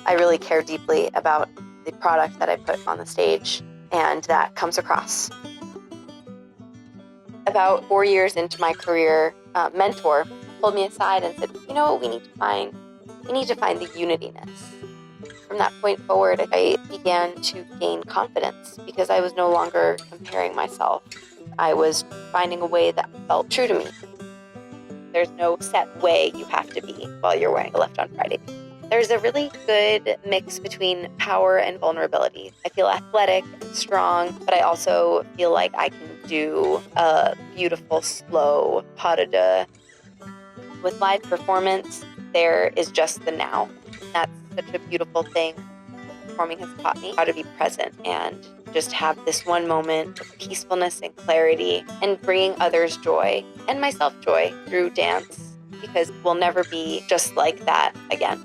I really care deeply about the product that I put on the stage, and that comes across. About 4 years into my career, mentor pulled me aside and said, you know what we need to find? We need to find the unityness. From that point forward, I began to gain confidence because I was no longer comparing myself. I was finding a way that felt true to me. There's no set way you have to be while you're wearing a Left on Friday. There's a really good mix between power and vulnerability. I feel athletic and strong, but I also feel like I can do a beautiful, slow pas de deux. With live performance, there is just the now. That's such a beautiful thing. Performing has taught me how to be present and just have this one moment of peacefulness and clarity and bringing others joy and myself joy through dance, because we'll never be just like that again.